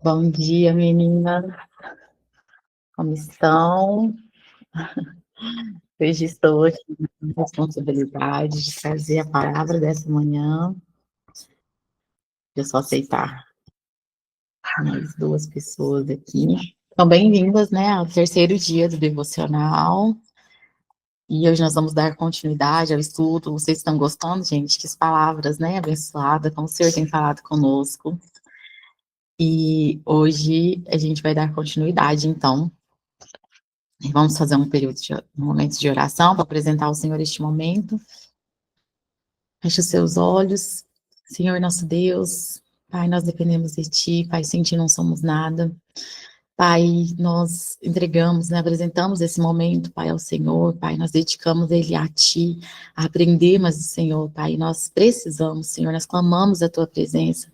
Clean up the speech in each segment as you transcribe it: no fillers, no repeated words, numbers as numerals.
Bom dia, meninas. Como estão? Hoje estou aqui com a responsabilidade de trazer a palavra dessa manhã. Deixa eu só aceitar mais duas pessoas aqui. Então, bem-vindas, né, ao terceiro dia do devocional. E hoje nós vamos dar continuidade ao estudo. Vocês estão gostando, gente? Que palavras, né, abençoada, como o Senhor tem falado conosco. E hoje a gente vai dar continuidade, então. Vamos fazer um momento de oração para apresentar ao Senhor este momento. Feche os seus olhos. Senhor nosso Deus, Pai, nós dependemos de Ti, Pai, sem Ti não somos nada. Pai, nós entregamos, né, apresentamos esse momento, Pai, ao Senhor, Pai, nós dedicamos ele a Ti, a aprender mais do Senhor, Pai, nós precisamos, Senhor, nós clamamos a Tua presença,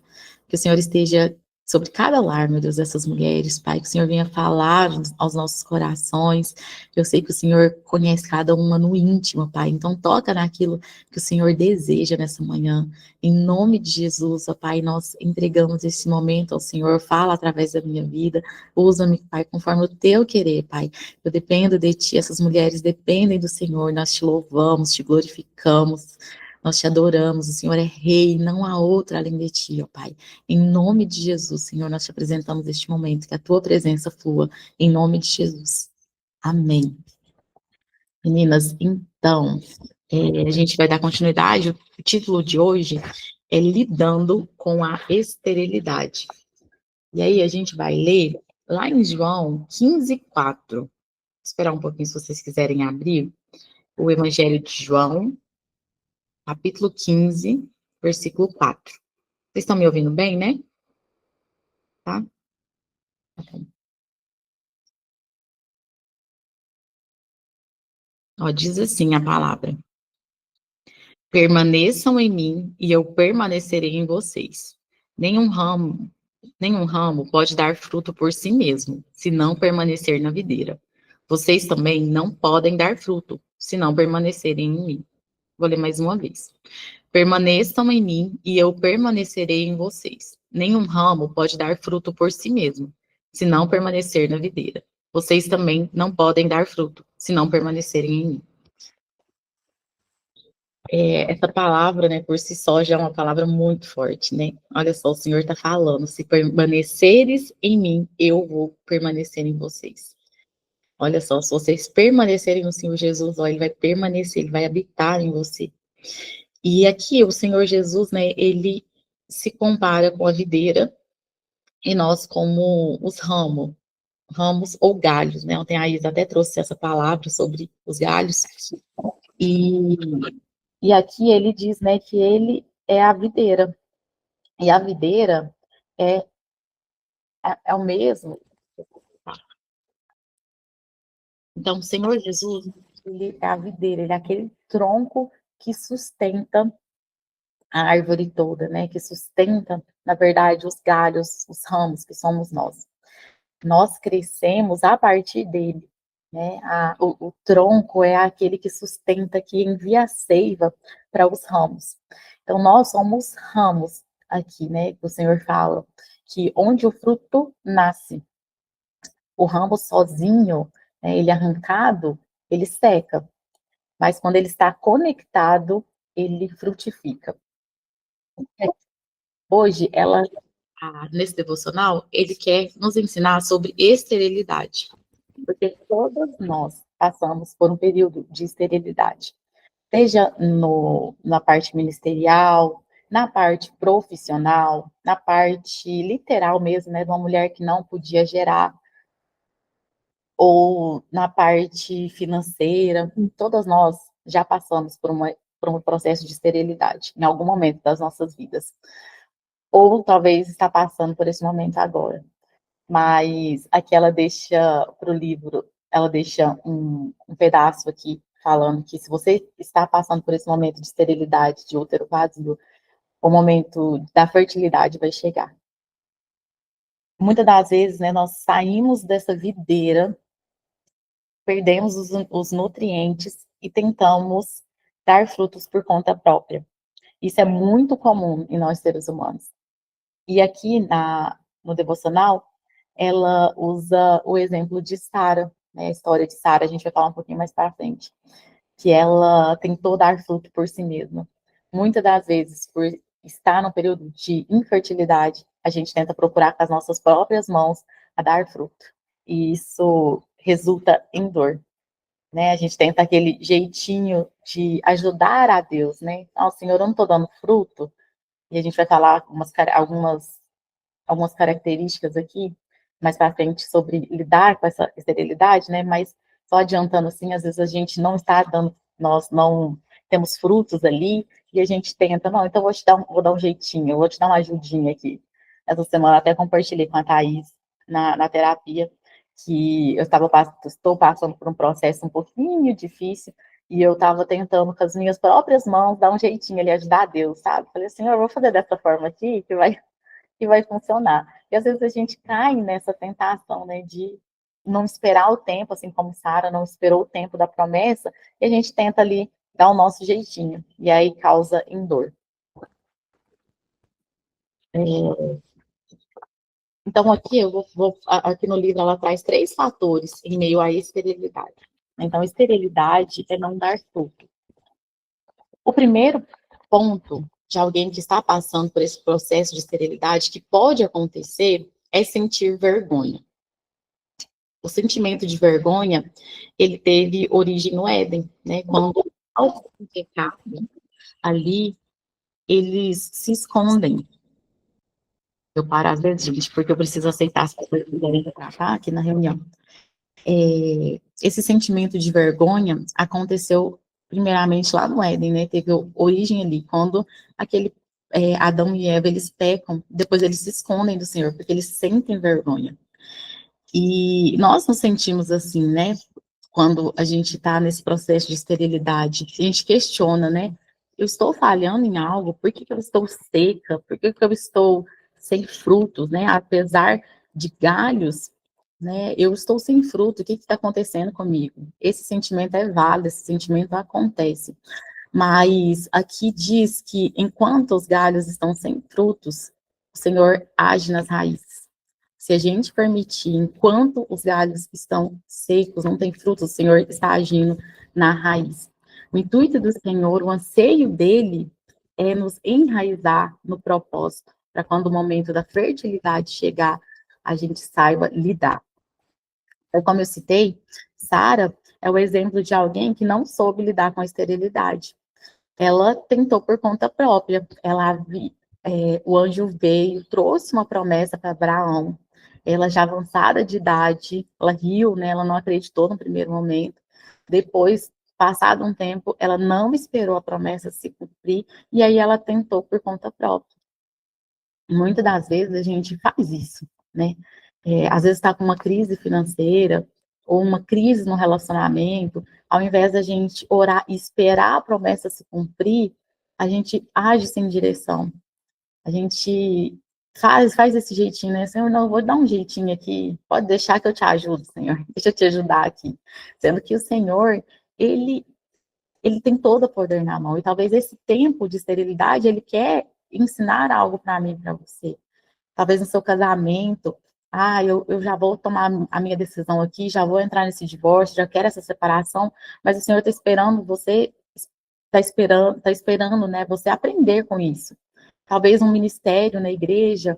que o Senhor esteja sobre cada lar, meu Deus, dessas mulheres, Pai, que o Senhor venha falar aos nossos corações, eu sei que o Senhor conhece cada uma no íntimo, Pai, então toca naquilo que o Senhor deseja nessa manhã, em nome de Jesus, ó Pai, nós entregamos esse momento ao Senhor, fala através da minha vida, usa-me, Pai, conforme o teu querer, Pai. Eu dependo de ti, essas mulheres dependem do Senhor, nós te louvamos, te glorificamos, nós te adoramos, o Senhor é rei, não há outro além de ti, ó Pai. Em nome de Jesus, Senhor, nós te apresentamos este momento, que a tua presença flua, em nome de Jesus. Amém. Meninas, então, a gente vai dar continuidade, o título de hoje é Lidando com a Esterilidade. E aí a gente vai ler lá em João 15:4. Vou esperar um pouquinho se vocês quiserem abrir o Evangelho de João, capítulo 15, versículo 4. Vocês estão me ouvindo bem, né? Tá? Ó, diz assim a palavra: permaneçam em mim e eu permanecerei em vocês. Nenhum ramo, nenhum ramo pode dar fruto por si mesmo, se não permanecer na videira. Vocês também não podem dar fruto, se não permanecerem em mim. Vou ler mais uma vez. Permaneçam em mim e eu permanecerei em vocês. Nenhum ramo pode dar fruto por si mesmo, se não permanecer na videira. Vocês também não podem dar fruto, se não permanecerem em mim. Essa palavra, né, por si só, já é uma palavra muito forte, né? Olha só, o Senhor está falando, se permaneceres em mim, eu vou permanecer em vocês. Olha só, se vocês permanecerem no Senhor Jesus, ó, ele vai permanecer, ele vai habitar em você. E aqui o Senhor Jesus, né, ele se compara com a videira e nós como os ramos ou galhos, né? Ontem a Isa até trouxe essa palavra sobre os galhos. E, e aqui ele diz, né, que ele é a videira. E a videira é, é o mesmo. Então, o Senhor Jesus, ele é a videira, ele é aquele tronco que sustenta a árvore toda, né? Que sustenta, na verdade, os galhos, os ramos, que somos nós. Nós crescemos a partir dele, né? O tronco é aquele que sustenta, que envia a seiva para os ramos. Então, nós somos ramos aqui, né? O Senhor fala que onde o fruto nasce, o ramo sozinho, né, ele arrancado, ele seca, mas quando ele está conectado, ele frutifica. Hoje, nesse devocional, ele quer nos ensinar sobre esterilidade, porque todas nós passamos por um período de esterilidade, seja na parte ministerial, na parte profissional, na parte literal mesmo, né, de uma mulher que não podia gerar, ou na parte financeira, todas nós já passamos por um processo de esterilidade em algum momento das nossas vidas, ou talvez está passando por esse momento agora. Mas aqui ela deixa para o livro, ela deixa um pedaço aqui falando que se você está passando por esse momento de esterilidade, de útero vazio, o momento da fertilidade vai chegar. Muitas das vezes, né, nós saímos dessa videira, perdemos os nutrientes e tentamos dar frutos por conta própria. Isso é muito comum em nós seres humanos. E aqui no devocional, ela usa o exemplo de Sara, né, a história de Sara, a gente vai falar um pouquinho mais para frente, que ela tentou dar fruto por si mesma. Muitas das vezes, por estar no período de infertilidade, a gente tenta procurar com as nossas próprias mãos a dar fruto. E isso resulta em dor, né? A gente tenta aquele jeitinho de ajudar a Deus, né? Ah, Senhor, eu não estou dando fruto. E a gente vai falar algumas características aqui, mais para frente, sobre lidar com essa esterilidade, né? Mas só adiantando assim, às vezes a gente não está dando, nós não temos frutos ali, e a gente tenta, não, então vou dar um jeitinho, vou te dar uma ajudinha aqui. Essa semana até compartilhei com a Thaís na terapia, que estou passando por um processo um pouquinho difícil, e eu estava tentando com as minhas próprias mãos dar um jeitinho ali, ajudar a Deus, sabe? Falei assim, eu vou fazer dessa forma aqui, que vai funcionar. E às vezes a gente cai nessa tentação, né, de não esperar o tempo, assim como Sara não esperou o tempo da promessa, e a gente tenta ali dar o nosso jeitinho, e aí causa em dor. Então, aqui aqui no livro ela traz 3 fatores em meio à esterilidade. Então, esterilidade é não dar fruto. O primeiro ponto de alguém que está passando por esse processo de esterilidade que pode acontecer é sentir vergonha. O sentimento de vergonha, ele teve origem no Éden, né? Quando ao pecado ali, eles se escondem. Eu paro às vezes, gente, porque eu preciso aceitar as pessoas que querem tratar aqui na reunião. Esse sentimento de vergonha aconteceu primeiramente lá no Éden, né? Teve origem ali, quando aquele Adão e Eva, eles pecam, depois eles se escondem do Senhor, porque eles sentem vergonha. E nós nos sentimos assim, né? Quando a gente está nesse processo de esterilidade, a gente questiona, né? Eu estou falhando em algo? Por que eu estou seca? Por que eu estou sem frutos, né? Apesar de galhos, né? Eu estou sem fruto. O que está acontecendo comigo? Esse sentimento é válido, esse sentimento acontece. Mas aqui diz que enquanto os galhos estão sem frutos, o Senhor age nas raízes. Se a gente permitir, enquanto os galhos estão secos, não tem frutos, o Senhor está agindo na raiz. O intuito do Senhor, o anseio dele é nos enraizar no propósito, para quando o momento da fertilidade chegar, a gente saiba lidar. Então, como eu citei, Sara é o exemplo de alguém que não soube lidar com a esterilidade. Ela tentou por conta própria. O anjo veio, trouxe uma promessa para Abraão. Ela já avançada de idade, ela riu, né? Ela não acreditou no primeiro momento. Depois, passado um tempo, ela não esperou a promessa se cumprir e aí ela tentou por conta própria. Muitas das vezes a gente faz isso, né? Às vezes está com uma crise financeira ou uma crise no relacionamento, ao invés da gente orar e esperar a promessa se cumprir, a gente age sem direção. A gente faz esse jeitinho, né? Senhor, não, eu vou dar um jeitinho aqui, pode deixar que eu te ajudo, Senhor, deixa eu te ajudar aqui. Sendo que o Senhor, ele, ele tem todo o poder na mão, e talvez esse tempo de esterilidade, ele quer ensinar algo para mim, para você. Talvez no seu casamento, eu já vou tomar a minha decisão aqui, já vou entrar nesse divórcio, já quero essa separação, mas o Senhor está esperando você, está esperando, né, você aprender com isso. Talvez um ministério na igreja,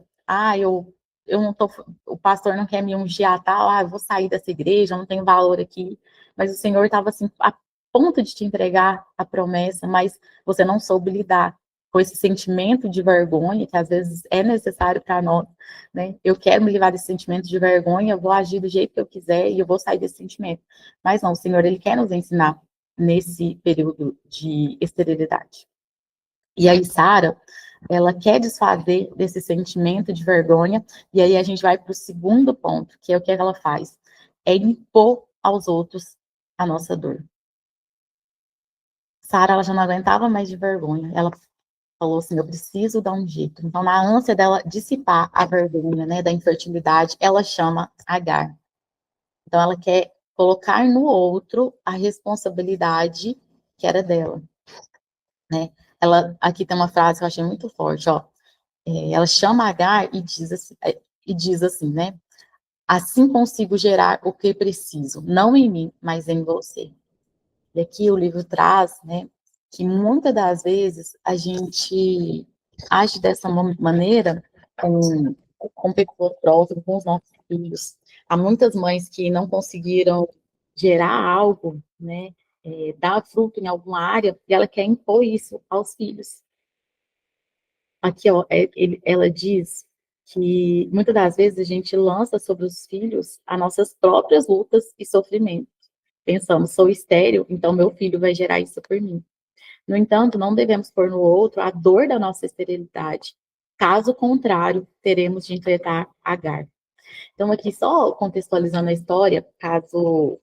eu não tô, o pastor não quer me ungir a tal, eu vou sair dessa igreja, eu não tenho valor aqui, mas o Senhor estava assim, a ponto de te entregar a promessa, mas você não soube lidar com esse sentimento de vergonha, que às vezes é necessário para nós, né? Eu quero me livrar desse sentimento de vergonha, eu vou agir do jeito que eu quiser e eu vou sair desse sentimento. Mas não, o Senhor, Ele quer nos ensinar nesse período de esterilidade. E aí, Sara, ela quer desfazer desse sentimento de vergonha, e aí a gente vai para o segundo ponto, que é o que ela faz, é impor aos outros a nossa dor. Sara, ela já não aguentava mais de vergonha, ela falou assim, eu preciso dar um jeito. Então, na ânsia dela dissipar a vergonha, né, da infertilidade, ela chama Agar. Então, ela quer colocar no outro a responsabilidade que era dela, né? Ela, aqui tem uma frase que eu achei muito forte, ó. Ela chama Agar e diz assim, e diz assim, né? Assim consigo gerar o que preciso, não em mim, mas em você. E aqui o livro traz, né, que muitas das vezes a gente age dessa maneira com pessoas próximas, com os nossos filhos. Há muitas mães que não conseguiram gerar algo, né, dar fruto em alguma área, e ela quer impor isso aos filhos. Aqui, ó, ela diz que muitas das vezes a gente lança sobre os filhos as nossas próprias lutas e sofrimentos. Pensamos, sou estéril, então meu filho vai gerar isso por mim. No entanto, não devemos pôr no outro a dor da nossa esterilidade. Caso contrário, teremos de enfrentar Agar. Então, aqui, só contextualizando a história, caso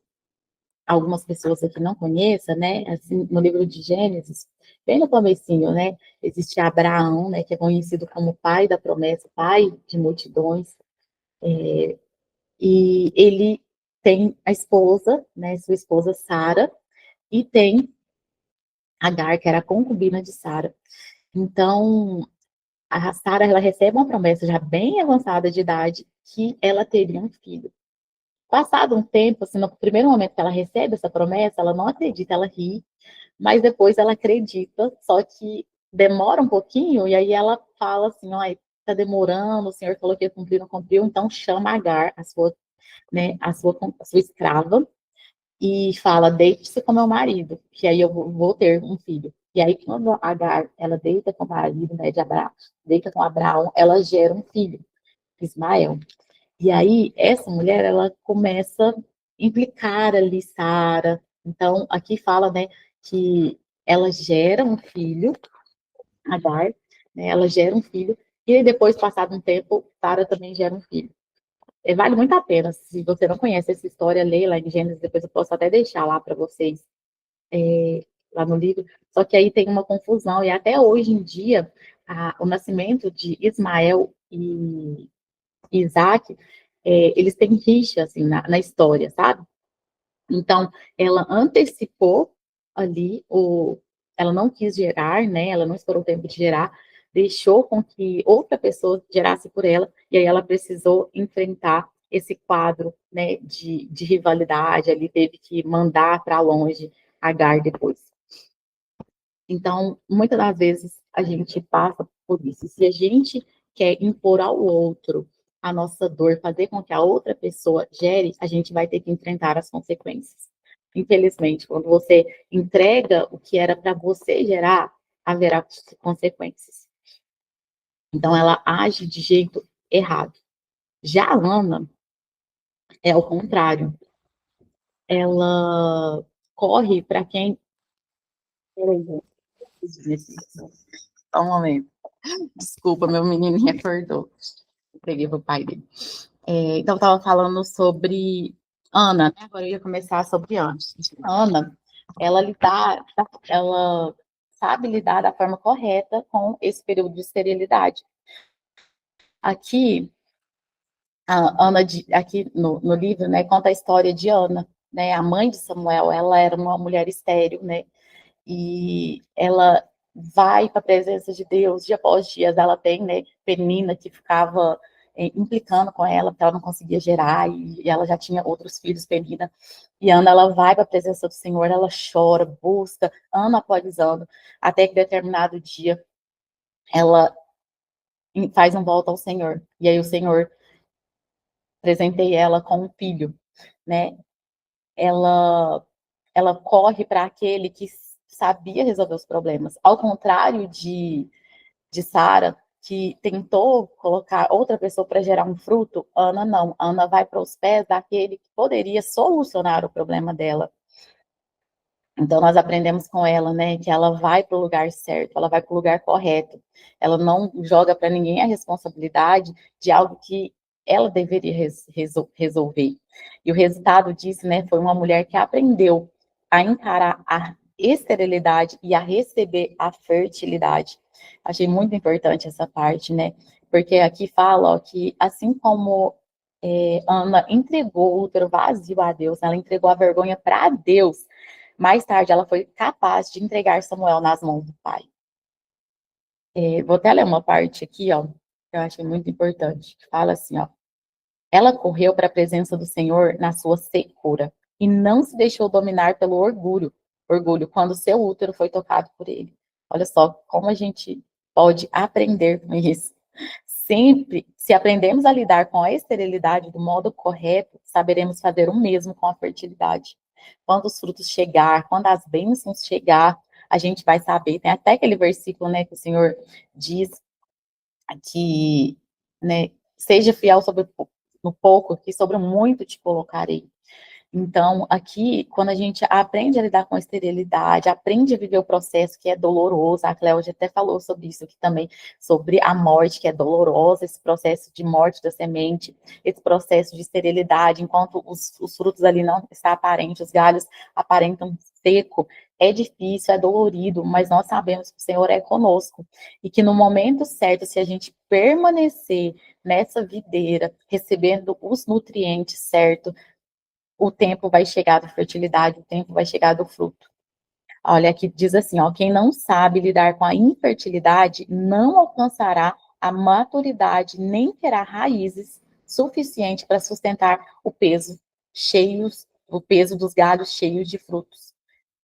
algumas pessoas aqui não conheçam, né, assim, no livro de Gênesis, bem no comecinho, né, existe Abraão, né, que é conhecido como pai da promessa, pai de multidões, e ele tem a esposa, né, sua esposa Sara, e tem Agar, que era a concubina de Sara. Então, a Sara, ela recebe uma promessa já bem avançada de idade que ela teria um filho. Passado um tempo, assim, no primeiro momento que ela recebe essa promessa, ela não acredita, ela ri, mas depois ela acredita, só que demora um pouquinho, e aí ela fala assim, ó, tá demorando, o senhor falou que ia cumprir, não cumpriu, então chama Agar, a sua, né, a sua escrava, e fala, deite-se com meu marido, que aí eu vou ter um filho. E aí, quando a Agar, ela deita com o marido, né, de Abraão, deita com Abraão, ela gera um filho, Ismael. E aí, essa mulher, ela começa a implicar ali Sara. Então, aqui fala, né, que ela gera um filho, Agar, né, ela gera um filho, e depois, passado um tempo, Sara também gera um filho. Vale muito a pena, se você não conhece essa história, leia lá em Gênesis, depois eu posso até deixar lá para vocês, lá no livro. Só que aí tem uma confusão, e até hoje em dia, o nascimento de Ismael e Isaac, eles têm rixa, assim, na história, sabe? Então, ela antecipou ali, ela não quis gerar, né? Ela não esperou o tempo de gerar, deixou com que outra pessoa gerasse por ela, e aí ela precisou enfrentar esse quadro, né, de rivalidade, ali teve que mandar para longe Agar depois. Então, muitas das vezes a gente passa por isso. Se a gente quer impor ao outro a nossa dor, fazer com que a outra pessoa gere, a gente vai ter que enfrentar as consequências. Infelizmente, quando você entrega o que era para você gerar, haverá consequências. Então, ela age de jeito errado. Já a Ana é o contrário. Ela corre para quem. Peraí, só um momento. Desculpa, meu menininho acordou. Peguei pro pai dele. Então, eu estava falando sobre Ana, né? Agora eu ia começar sobre Ana. Ana, ela sabe lidar da forma correta com esse período de esterilidade. Aqui, a Ana, aqui no livro, né, conta a história de Ana, né? A mãe de Samuel, ela era uma mulher estéril, né? E ela vai para a presença de Deus dia após dia. Ela tem, né, Penina que ficava implicando com ela, porque ela não conseguia gerar, e ela já tinha outros filhos, Penina. E Ana, ela vai para a presença do Senhor, ela chora, busca, ano após ano, até que determinado dia ela faz um volta ao Senhor. E aí o Senhor presentei ela com um filho, né? Ela ela corre para aquele que sabia resolver os problemas. Ao contrário de Sara, que tentou colocar outra pessoa para gerar um fruto, Ana não. Ana vai para os pés daquele que poderia solucionar o problema dela. Então, nós aprendemos com ela, né, que ela vai para o lugar certo, ela vai para o lugar correto. Ela não joga para ninguém a responsabilidade de algo que ela deveria resolver. E o resultado disso, né, foi uma mulher que aprendeu a encarar a esterilidade e a receber a fertilidade. Achei muito importante essa parte, né, porque aqui fala ó, que assim como Ana entregou o útero vazio a Deus, ela entregou a vergonha para Deus. Mais tarde, ela foi capaz de entregar Samuel nas mãos do pai. Vou até ler uma parte aqui, ó. eu achei muito importante. Fala assim, ó. Ela correu para a presença do Senhor na sua secura e não se deixou dominar pelo orgulho quando seu útero foi tocado por ele. Olha só como a gente pode aprender com isso. Sempre, se aprendermos a lidar com a esterilidade do modo correto, saberemos fazer o mesmo com a fertilidade. Quando os frutos chegar, quando as bênçãos chegar, a gente vai saber. Tem até aquele versículo, né, que o Senhor diz que, né, seja fiel sobre no pouco, que sobre o muito te colocarei. Então, aqui, quando a gente aprende a lidar com a esterilidade, aprende a viver o processo que é doloroso, a Cléudia até falou sobre isso aqui também, sobre a morte que é dolorosa, esse processo de morte da semente, esse processo de esterilidade, enquanto os frutos ali não estão aparentes, os galhos aparentam seco, é difícil, é dolorido, mas nós sabemos que o Senhor é conosco, e que no momento certo, se a gente permanecer nessa videira, recebendo os nutrientes certos, o tempo vai chegar da fertilidade, o tempo vai chegar do fruto. Olha, aqui diz assim, ó, quem não sabe lidar com a infertilidade não alcançará a maturidade, nem terá raízes suficiente para sustentar o peso dos galhos cheios de frutos.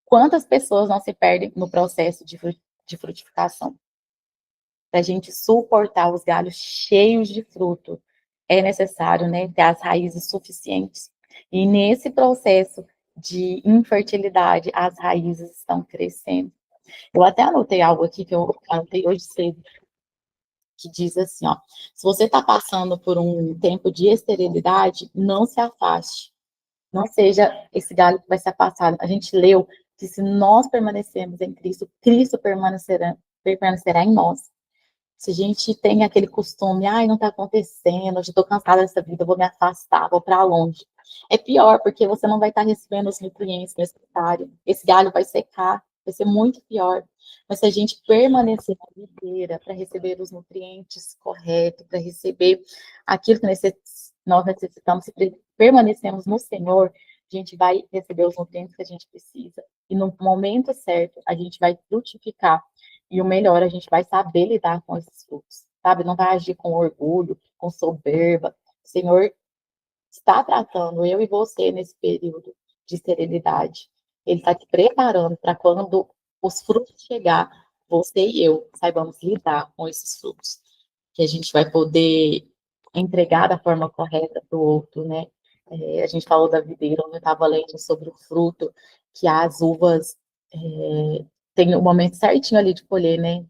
Quantas pessoas não se perdem no processo de frutificação? Para a gente suportar os galhos cheios de fruto, é necessário, né, ter as raízes suficientes. E nesse processo de infertilidade, as raízes estão crescendo. Eu até anotei algo aqui que eu anotei hoje cedo, que diz assim, ó, se você está passando por um tempo de esterilidade, não se afaste. Não seja esse galho que vai se afastar. A gente leu que se nós permanecermos em Cristo, Cristo permanecerá em nós. Se a gente tem aquele costume, ai, não está acontecendo, eu já estou cansada dessa vida, eu vou me afastar, vou para longe. É pior, porque você não vai estar recebendo os nutrientes necessários. Esse galho vai secar, vai ser muito pior. Mas se a gente permanecer na videira para receber os nutrientes corretos, para receber aquilo que nós necessitamos, se permanecemos no Senhor, a gente vai receber os nutrientes que a gente precisa. E no momento certo, a gente vai frutificar e o melhor, a gente vai saber lidar com esses frutos, sabe? Não vai agir com orgulho, com soberba. O Senhor está tratando eu e você nesse período de esterilidade. Ele está te preparando para quando os frutos chegar, você e eu saibamos lidar com esses frutos. Que a gente vai poder entregar da forma correta para o outro, né? A gente falou da videira, onde eu estava lendo sobre o fruto, que as uvas tem o momento certinho ali de colher, né?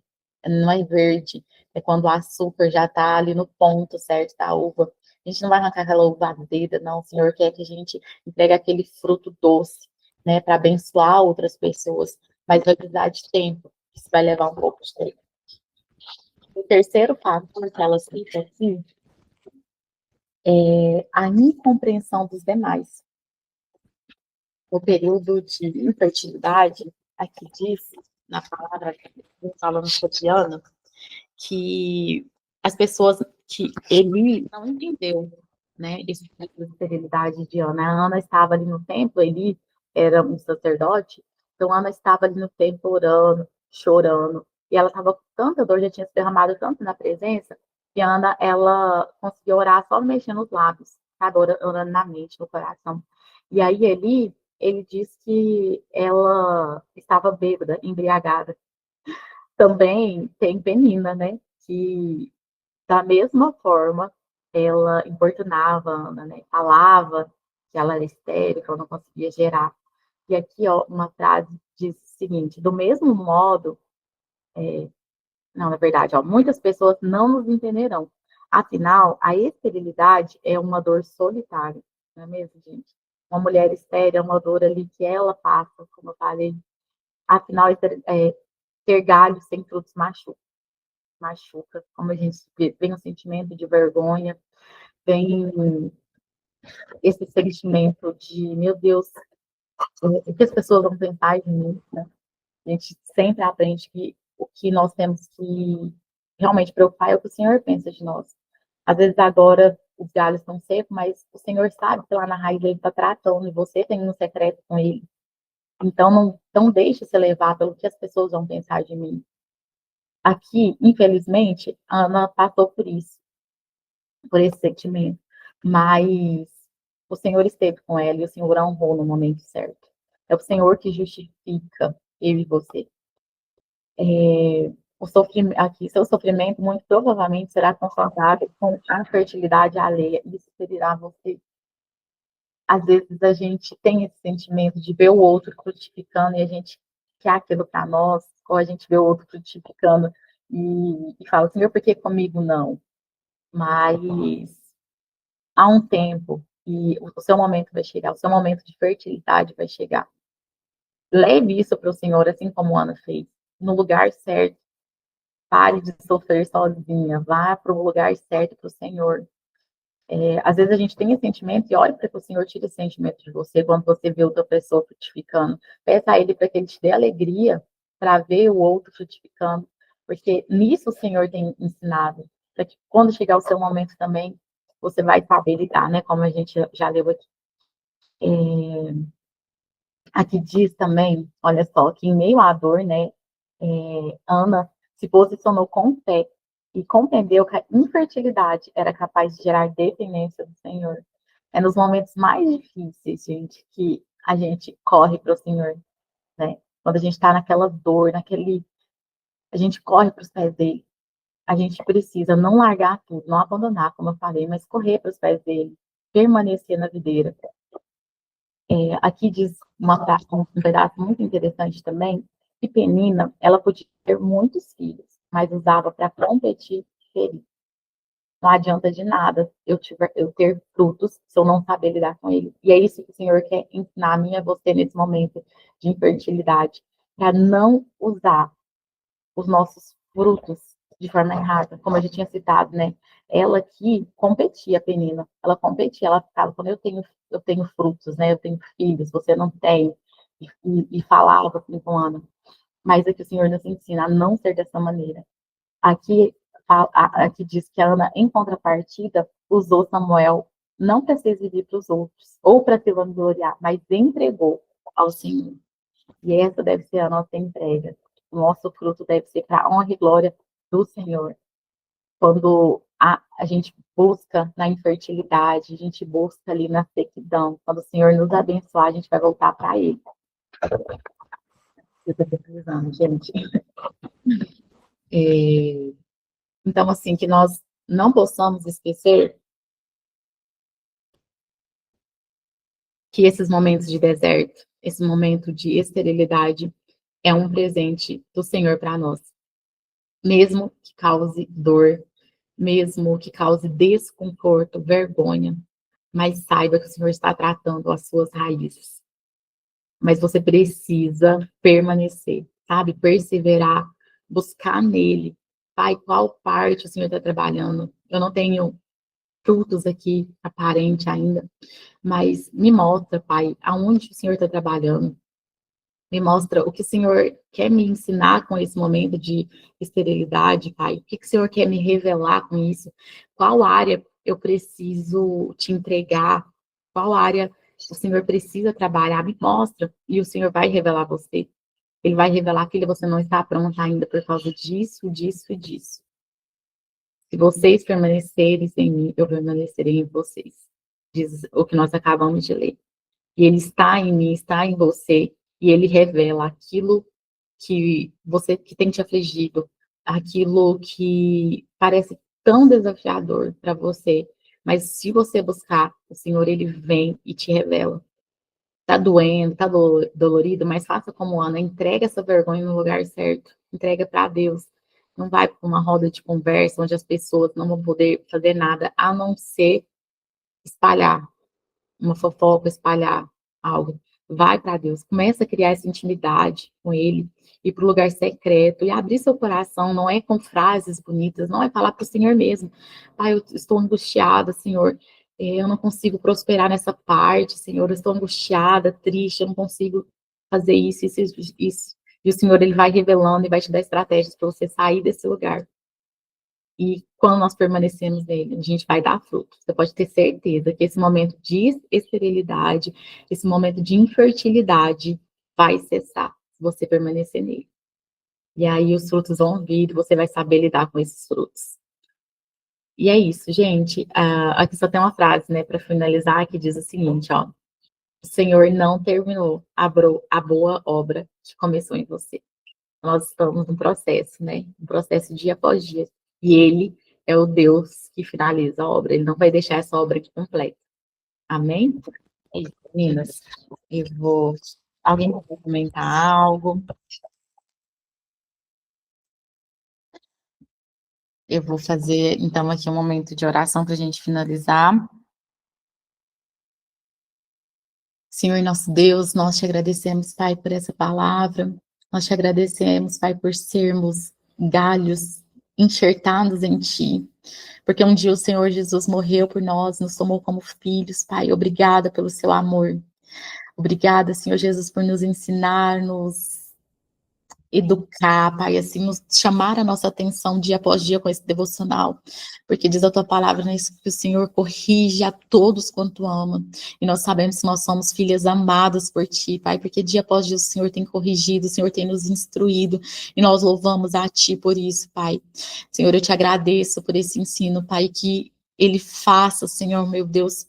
Não é verde, é quando o açúcar já está ali no ponto certo da uva. A gente não vai arrancar aquela uva azeda, não. O Senhor quer que a gente entregue aquele fruto doce, né, para abençoar outras pessoas, mas vai precisar de tempo, isso vai levar um pouco de tempo. O terceiro fator que ela cita aqui é a incompreensão dos demais. O período de infertilidade, aqui diz, na palavra, falando cotidiano, que as pessoas, que ele não entendeu, né, esse tipo de esterilidade de Ana. A Ana estava ali no templo, ele era um sacerdote, então Ana estava ali no templo orando, chorando, e ela estava com tanta dor, já tinha se derramado tanto na presença, que Ana, ela conseguiu orar só mexendo os lábios, sabe, orando na mente, no coração. E aí ele disse que ela estava bêbada, embriagada. Também tem Penina, né? Que da mesma forma ela importunava a Ana, né? Falava que ela era estéril, que ela não conseguia gerar. E aqui, ó, uma frase diz o seguinte: do mesmo modo, não, na verdade, ó, muitas pessoas não nos entenderão. Afinal, a esterilidade é uma dor solitária, não é mesmo, gente? Uma mulher estéril é uma dor ali que ela passa, como eu falei. Afinal, ter galhos sem frutos machuca, como a gente vê, vem um sentimento de vergonha, vem esse sentimento de, meu Deus, o que as pessoas vão pensar de mim, né? A gente sempre aprende que o que nós temos que realmente preocupar é o que o Senhor pensa de nós. Às vezes agora os galhos estão secos, mas o Senhor sabe que lá na raiz ele está tratando e você tem um secreto com ele. Então não deixe se levar pelo que as pessoas vão pensar de mim. Aqui, infelizmente, a Ana passou por isso, por esse sentimento, mas o Senhor esteve com ela e o Senhor a honrou no momento certo. É o Senhor que justifica eu e você. O sofrimento, aqui, seu sofrimento muito provavelmente será confrontado com a fertilidade alheia. Isso ferirá você. Às vezes a gente tem esse sentimento de ver o outro frutificando e a gente quer aquilo para nós, ou a gente vê o outro frutificando e fala, Senhor, por que comigo não? Mas há um tempo e o seu momento vai chegar, o seu momento de fertilidade vai chegar. Leve isso para o Senhor, assim como Ana fez, no lugar certo. Pare de sofrer sozinha, vá para o lugar certo para o Senhor. Às vezes a gente tem esse sentimento e olha para que o Senhor tire esse sentimento de você quando você vê outra pessoa frutificando. Peça a Ele para que Ele te dê alegria para ver o outro frutificando, porque nisso o Senhor tem ensinado, para que quando chegar o seu momento também, você vai saber lidar, né? Como a gente já leu aqui. Aqui diz também, olha só, que em meio à dor, né, Ana se posicionou com fé e compreendeu que a infertilidade era capaz de gerar dependência do Senhor. É nos momentos mais difíceis, gente, que a gente corre para o Senhor, né? Quando a gente está naquela dor, a gente corre para os pés dele. A gente precisa não largar tudo, não abandonar, como eu falei, mas correr para os pés dele, permanecer na videira. Aqui diz um pedaço muito interessante também, que Penina, ela podia ter muitos filhos, mas usava para competir e ferir. Não adianta de nada eu ter frutos se eu não saber lidar com eles. E é isso que o Senhor quer ensinar a mim e a você nesse momento de infertilidade, para não usar os nossos frutos de forma errada, como a gente tinha citado, né? Ela aqui competia, a Penina, ela competia, ela ficava, quando eu tenho frutos, né? Eu tenho filhos, você não tem, e falava assim com Ana. Mas aqui o Senhor nos ensina a não ser dessa maneira. Aqui, aqui diz que a Ana, em contrapartida, usou Samuel não para ser exibido para os outros, ou para se vangloriar, mas entregou ao Senhor. E essa deve ser a nossa entrega. O nosso fruto deve ser para a honra e glória do Senhor. Quando a gente busca na infertilidade, a gente busca ali na sequidão, quando o Senhor nos abençoar, a gente vai voltar para Ele. Eu estou precisando, gente. Então, assim, que nós não possamos esquecer que esses momentos de deserto, esse momento de esterilidade, é um presente do Senhor para nós. Mesmo que cause dor, mesmo que cause desconforto, vergonha, mas saiba que o Senhor está tratando as suas raízes. Mas você precisa permanecer, sabe? Perseverar, buscar nele. Pai, qual parte o Senhor está trabalhando? Eu não tenho frutos aqui aparente ainda, mas me mostra, Pai, aonde o Senhor está trabalhando. Me mostra o que o Senhor quer me ensinar com esse momento de esterilidade, Pai. O que o Senhor quer me revelar com isso? Qual área eu preciso te entregar? Qual área o Senhor precisa trabalhar? Me mostra. E o Senhor vai revelar a você. Ele vai revelar, filha, você não está pronta ainda por causa disso, disso e disso. Se vocês permanecerem em mim, eu permanecerei em vocês. Diz o que nós acabamos de ler. E ele está em mim, está em você, e ele revela aquilo que tem te afligido, aquilo que parece tão desafiador para você, mas se você buscar, o Senhor ele vem e te revela. Tá doendo, tá dolorido, mas faça como Ana, entrega essa vergonha no lugar certo, entrega para Deus. Não vai para uma roda de conversa onde as pessoas não vão poder fazer nada a não ser espalhar uma fofoca, espalhar algo. Vai para Deus, começa a criar essa intimidade com Ele, ir para o lugar secreto e abrir seu coração, não é com frases bonitas, não é falar para o Senhor mesmo. Pai, eu estou angustiada, Senhor, eu não consigo prosperar nessa parte, Senhor, eu estou angustiada, triste, eu não consigo fazer isso, isso, isso. E o Senhor, Ele vai revelando e vai te dar estratégias para você sair desse lugar. E quando nós permanecemos nele, a gente vai dar fruto. Você pode ter certeza que esse momento de esterilidade, esse momento de infertilidade vai cessar se você permanecer nele. E aí os frutos vão vir e você vai saber lidar com esses frutos. E é isso, gente. Aqui só tem uma frase, né, para finalizar, que diz o seguinte, ó. O Senhor não terminou a boa obra que começou em você. Nós estamos num processo, né? Um processo dia após dia. E Ele é o Deus que finaliza a obra. Ele não vai deixar essa obra aqui completa. Amém? É isso, meninas. Eu vou. Alguém quer comentar algo? Eu vou fazer, então, aqui um momento de oração para a gente finalizar. Senhor nosso Deus, nós te agradecemos, Pai, por essa palavra. Nós te agradecemos, Pai, por sermos galhos enxertados em Ti. Porque um dia o Senhor Jesus morreu por nós, nos tomou como filhos, Pai. Obrigada pelo seu amor. Obrigada, Senhor Jesus, por nos ensinar, nos educar, Pai, assim, nos chamar a nossa atenção dia após dia com esse devocional, porque diz a tua palavra, né, que o Senhor corrige a todos quanto ama, e nós sabemos que nós somos filhas amadas por ti, Pai, porque dia após dia o Senhor tem corrigido, o Senhor tem nos instruído, e nós louvamos a ti por isso, Pai. Senhor, eu te agradeço por esse ensino, Pai, que ele faça, Senhor, meu Deus,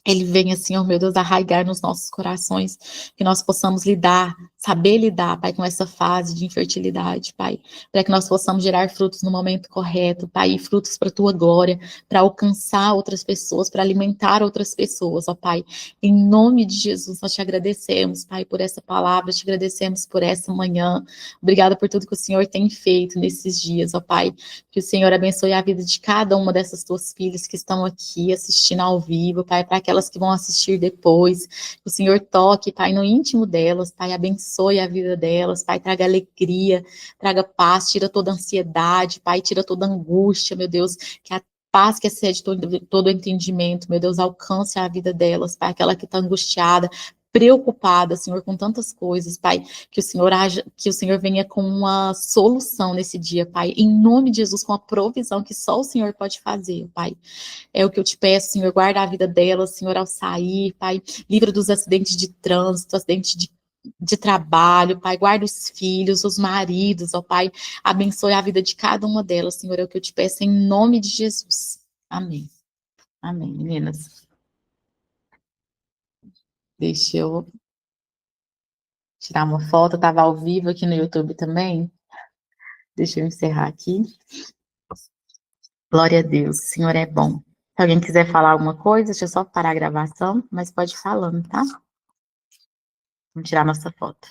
ele venha, Senhor, meu Deus, arraigar nos nossos corações, que nós possamos lidar, saber lidar, Pai, com essa fase de infertilidade, Pai, para que nós possamos gerar frutos no momento correto, Pai, e frutos para a tua glória, para alcançar outras pessoas, para alimentar outras pessoas, ó Pai. Em nome de Jesus, nós te agradecemos, Pai, por essa palavra, te agradecemos por essa manhã. Obrigada por tudo que o Senhor tem feito nesses dias, ó Pai. Que o Senhor abençoe a vida de cada uma dessas tuas filhas que estão aqui assistindo ao vivo, Pai, para aquelas que vão assistir depois. Que o Senhor toque, Pai, no íntimo delas, Pai, abençoe a vida delas, Pai, traga alegria, traga paz, tira toda ansiedade, Pai, tira toda angústia, meu Deus, que a paz que excede todo entendimento, meu Deus, alcance a vida delas, Pai, aquela que está angustiada, preocupada, Senhor, com tantas coisas, Pai, que o Senhor haja, que o Senhor venha com uma solução nesse dia, Pai, em nome de Jesus, com a provisão que só o Senhor pode fazer, Pai. É o que eu te peço, Senhor, guarda a vida delas, Senhor, ao sair, Pai, livra dos acidentes de trânsito, acidentes de trabalho, Pai, guarda os filhos, os maridos, ó Pai, abençoe a vida de cada uma delas, Senhor, é o que eu te peço em nome de Jesus. Amém. Amém, meninas. Deixa eu tirar uma foto, estava ao vivo aqui no YouTube também. Deixa eu encerrar aqui. Glória a Deus, o Senhor é bom. Se alguém quiser falar alguma coisa, deixa eu só parar a gravação, mas pode ir falando, tá? Vamos tirar nossa foto.